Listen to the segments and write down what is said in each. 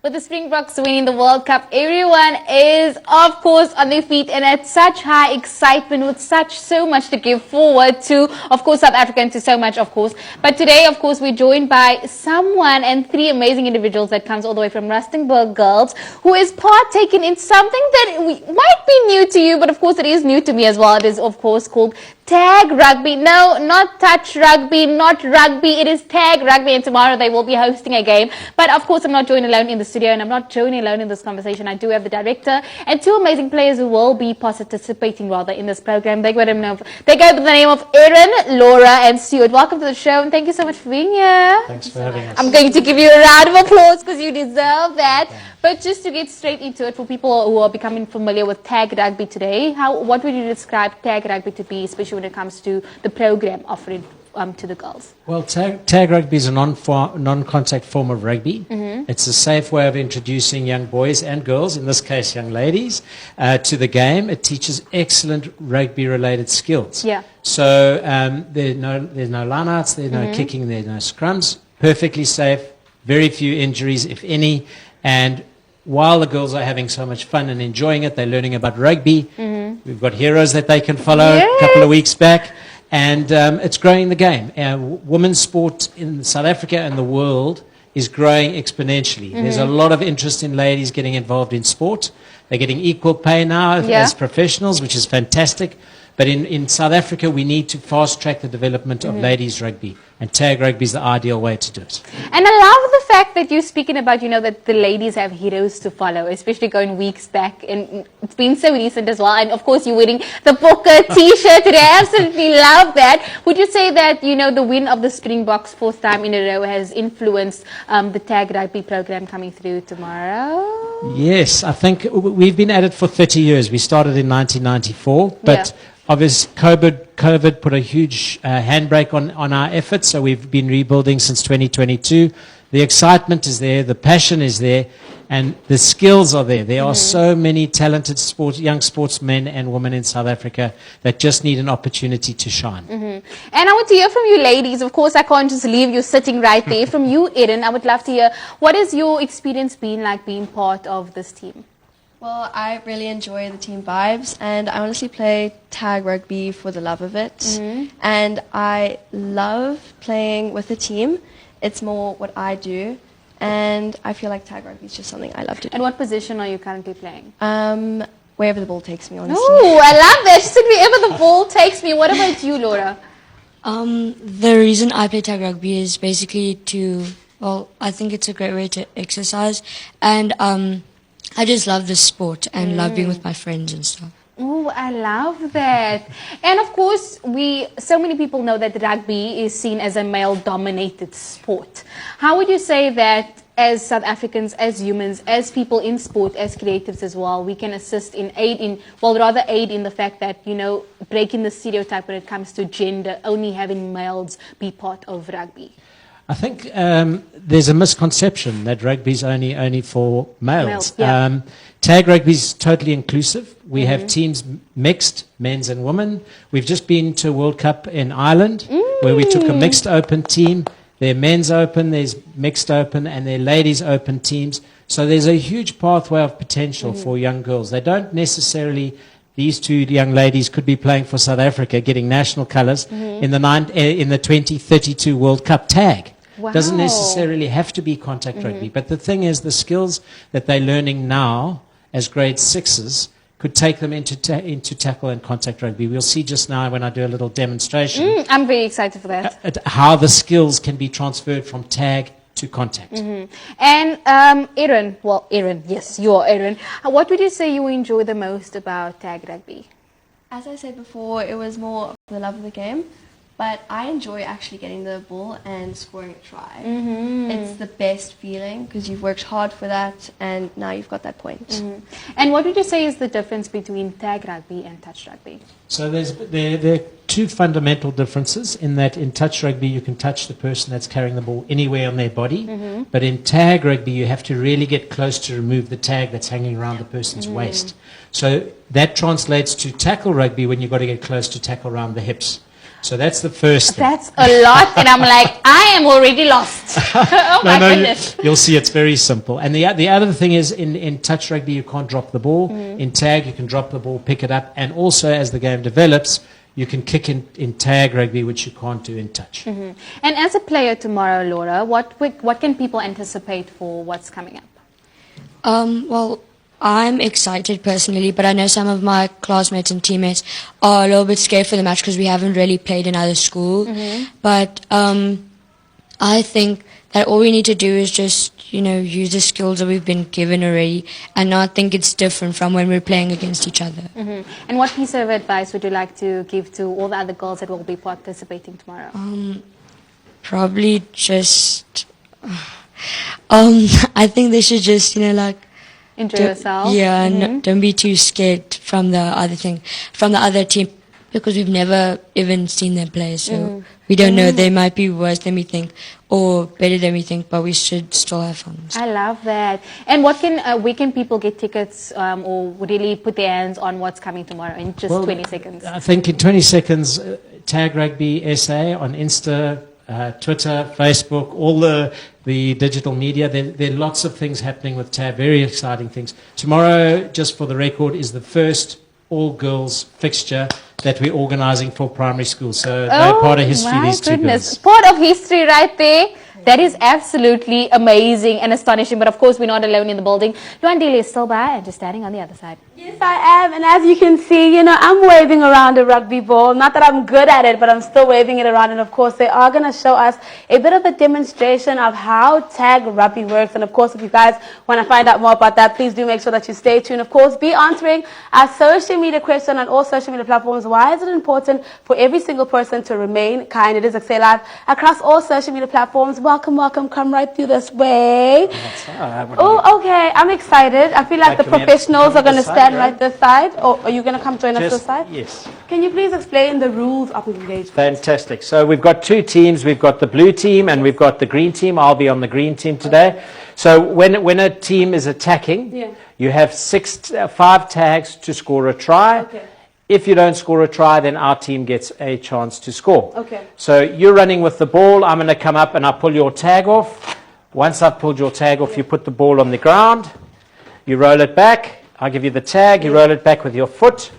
With the Springboks winning the World Cup, everyone is, of course, on their feet and at such high excitement with so much to give forward to, of course, South Africa and to so much, of course. But today, of course, we're joined by someone and three amazing individuals that comes all the way from Rustenburg Girls, who is partaking in something that might be new to you, but of course it is new to me as well. It is, of course, called Tag Rugby. No, not touch rugby, not rugby. It is Tag Rugby, and tomorrow they will be hosting a game. But of course, I'm not joined alone in the studio, and I'm not joined alone in this conversation. I do have the director and two amazing players who will be participating in this program. They go by the name of Erin, Laura, and Stuart. Welcome to the show, and thank you so much for being here. Thanks for having us. I'm going to give you a round of applause because you deserve that. But just to get straight into it, for people who are becoming familiar with Tag Rugby today, what would you describe Tag Rugby to be, especially when it comes to the program offering to the girls? Well, tag rugby is a non-contact form of rugby. It's a safe way of introducing young boys and girls, in this case young ladies, to the game. It teaches excellent rugby-related skills. Yeah. So there's no line-outs, there's no kicking, there's no scrums. Perfectly safe, very few injuries, if any. And while the girls are having so much fun and enjoying it, they're learning about rugby. We've got heroes that they can follow a couple of weeks back. And it's growing the game. Women's sport in South Africa and the world is growing exponentially. There's a lot of interest in ladies getting involved in sport. They're getting equal pay now as professionals, which is fantastic. But in South Africa, we need to fast-track the development of ladies rugby. And tag rugby is the ideal way to do it. And I love the fact that you're speaking about, that the ladies have heroes to follow, especially going weeks back. And it's been so recent as well. And, of course, you're wearing the Booker T-shirt today. I absolutely love that. Would you say that, the win of the Springboks fourth time in a row has influenced the tag rugby program coming through tomorrow? Yes, I think we've been at it for 30 years. We started in 1994, but obviously COVID put a huge handbrake on our efforts, so we've been rebuilding since 2022. The excitement is there, the passion is there, and the skills are there. There are so many talented young sportsmen and women in South Africa that just need an opportunity to shine. And I want to hear from you ladies. Of course, I can't just leave you sitting right there. From you, Erin, I would love to hear, what has your experience been like being part of this team? Well, I really enjoy the team vibes, and I honestly play tag rugby for the love of it. And I love playing with a team. It's more what I do, and I feel like tag rugby is just something I love to do. And what position are you currently playing? Wherever the ball takes me, honestly. Oh, I love that. She said wherever the ball takes me. What about you, Laura? The reason I play tag rugby is basically I think it's a great way to exercise, and I just love this sport and love being with my friends and stuff. Oh, I love that. And of course, so many people know that rugby is seen as a male-dominated sport. How would you say that as South Africans, as humans, as people in sport, as creatives as well, we can assist aid in the fact that, breaking the stereotype when it comes to gender, only having males be part of rugby? I think there's a misconception that rugby is only for males. Tag rugby is totally inclusive. We have teams mixed, men's and women. We've just been to a World Cup in Ireland where we took a mixed open team. There are men's open, there's mixed open, and there are ladies open teams. So there's a huge pathway of potential for young girls. They don't necessarily... These two young ladies could be playing for South Africa, getting national colours in the 2032 World Cup tag. Wow. Doesn't necessarily have to be contact rugby. But the thing is, the skills that they're learning now as grade sixes could take them into tackle and contact rugby. We'll see just now when I do a little demonstration. I'm very excited for that. How the skills can be transferred from tag to contact. And Erin, yes, you're Erin. What would you say you enjoy the most about tag rugby? As I said before, it was more for the love of the game, but I enjoy actually getting the ball and scoring a try. It's the best feeling because you've worked hard for that, and now you've got that point. And what would you say is the difference between tag rugby and touch rugby? So there are two fundamental differences in that in touch rugby you can touch the person that's carrying the ball anywhere on their body, but in tag rugby you have to really get close to remove the tag that's hanging around the person's waist. So that translates to tackle rugby when you've got to get close to tackle around the hips. So that's the first thing. That's a lot, and I'm like, I am already lost. Oh my goodness. You'll see it's very simple. And the other thing is, in touch rugby, you can't drop the ball. In tag, you can drop the ball, pick it up, and also as the game develops, you can kick in tag rugby, which you can't do in touch. And as a player tomorrow, Laura, what can people anticipate for what's coming up? Well, I'm excited personally, but I know some of my classmates and teammates are a little bit scared for the match because we haven't really played in either school. But I think that all we need to do is just, use the skills that we've been given already and not think it's different from when we're playing against each other. And what piece of advice would you like to give to all the other girls that will be participating tomorrow? Probably just, I think they should just, Enjoy yourself. Yeah, and don't be too scared from the other team, because we've never even seen them play, so we don't know. They might be worse than we think or better than we think, but we should still have fun. I love that. And where can people get tickets or really put their hands on what's coming tomorrow in just 20 seconds? I think in 20 seconds, Tag Rugby SA on Insta, Twitter, Facebook, all the digital media. There are lots of things happening with TAB, very exciting things. Tomorrow, just for the record, is the first all-girls fixture that we're organising for primary school. So they're part of history, these two girls. Part of history right there. That is absolutely amazing and astonishing. But of course, we're not alone in the building. Luandile is still by and just standing on the other side. Yes, I am. And as you can see, I'm waving around a rugby ball. Not that I'm good at it, but I'm still waving it around. And of course, they are going to show us a bit of a demonstration of how tag rugby works. And of course, if you guys want to find out more about that, please do make sure that you stay tuned. Of course, be answering our social media question on all social media platforms. Why is it important for every single person to remain kind? It is Axel Live across all social media platforms. Welcome. Come right through this way. Oh, okay. I'm excited. I feel like the professionals are going to stand right this side. Or are you going to come join us this side? Yes. Can you please explain the rules of engagement? Fantastic. So we've got two teams. We've got the blue team and we've got the green team. I'll be on the green team today. So when a team is attacking, you have 5 tags to score a try. Okay. If you don't score a try, then our team gets a chance to score. Okay. So you're running with the ball. I'm going to come up and I'll pull your tag off. Once I've pulled your tag off, you put the ball on the ground. You roll it back. I'll give you the tag. You roll it back with your foot.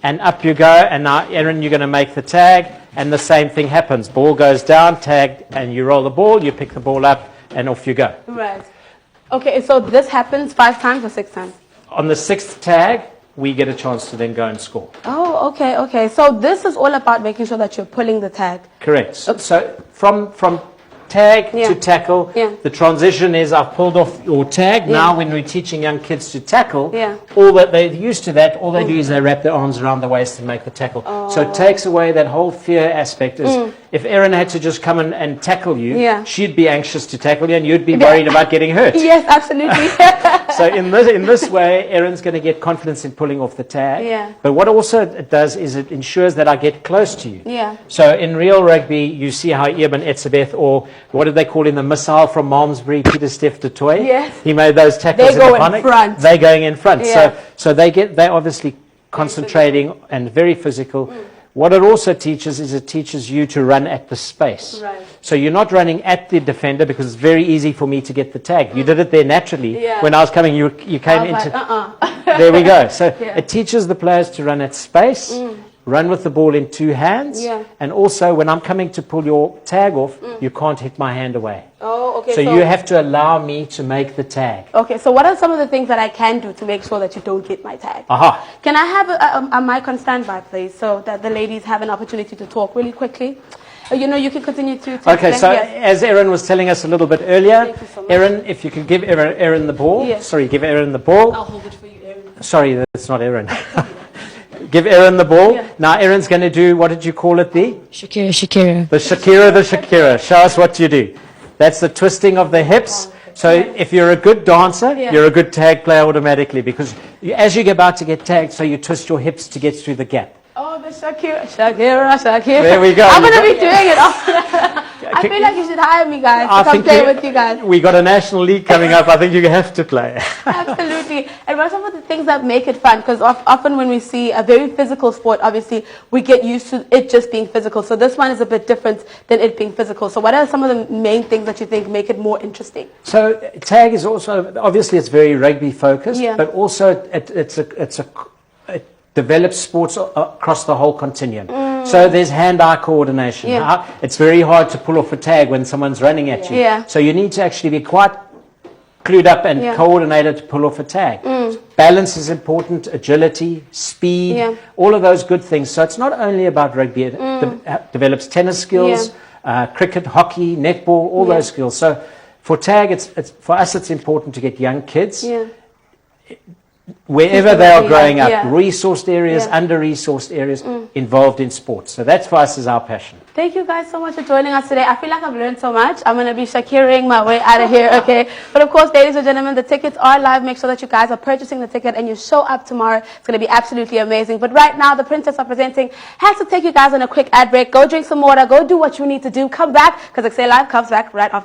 And up you go. And now, Erin, you're going to make the tag. And the same thing happens. Ball goes down, tag, and you roll the ball. You pick the ball up, and off you go. Right. Okay, so this happens 5 times or 6 times? On the 6th tag, we get a chance to then go and score. Oh, okay. So this is all about making sure that you're pulling the tag. Correct. So from tag to tackle, the transition is I've pulled off your tag. Now when we're teaching young kids to tackle, all that they're used to that, all they do is they wrap their arms around the waist and make the tackle. So it takes away that whole fear aspect. If Erin had to just come and tackle you, she'd be anxious to tackle you and you'd be worried about getting hurt. Yes, absolutely. So in this way, Erin's going to get confidence in pulling off the tag. But what also it does is it ensures that I get close to you. So in real rugby, you see how Eben Etzebeth, or what did they call him, the missile from Malmesbury, Peter Steph du Toit? Yes. He made those tackles. They go in front. They're going in front. So they're obviously concentrating and very physical. What it also teaches is it teaches you to run at the space. Right. So you're not running at the defender because it's very easy for me to get the tag. You did it there naturally. When I was coming, you came into... There we go. So it teaches the players to run at space, run with the ball in 2 hands, and also when I'm coming to pull your tag off, you can't hit my hand away. Oh, okay. So you have to allow me to make the tag. Okay, so what are some of the things that I can do to make sure that you don't get my tag? Can I have a mic on standby, please, so that the ladies have an opportunity to talk really quickly? You can continue to... Okay, so as Erin was telling us a little bit earlier, Erin, if you could give Erin the ball. Sorry, give Erin the ball. I'll hold it for you, Erin. Sorry, that's not Erin. Give Erin the ball. Now Erin's going to do, what did you call it, the? Shakira. The Shakira. Show us what you do. That's the twisting of the hips. So if you're a good dancer, you're a good tag player automatically, because as you're about to get tagged, so you twist your hips to get through the gap. Oh, the Shakira. There we go. I'm going to be doing it. I feel like you should hire me, guys, to come play with you guys. We got a national league coming up. I think you have to play. Absolutely. And what are some of the things that make it fun? Because often when we see a very physical sport, obviously, we get used to it just being physical. So this one is a bit different than it being physical. So what are some of the main things that you think make it more interesting? So tag is also, obviously it's very rugby focused, but also it develops sports across the whole continuum. So there's hand-eye coordination. It's very hard to pull off a tag when someone's running at you. So you need to actually be quite clued up and coordinated to pull off a tag. Balance is important, agility, speed, all of those good things. So it's not only about rugby, it develops tennis skills, cricket, hockey, netball, all those skills. So for tag, for us it's important to get young kids wherever they are growing up, resourced areas, under-resourced areas, involved in sports. So that's for us is our passion. Thank you guys so much for joining us today. I feel like I've learned so much. I'm going to be Shakiring my way out of here, okay? But of course, ladies and gentlemen, the tickets are live. Make sure that you guys are purchasing the ticket and you show up tomorrow. It's going to be absolutely amazing. But right now, the Princess are presenting has to take you guys on a quick ad break. Go drink some water. Go do what you need to do. Come back because XA Live comes back right after.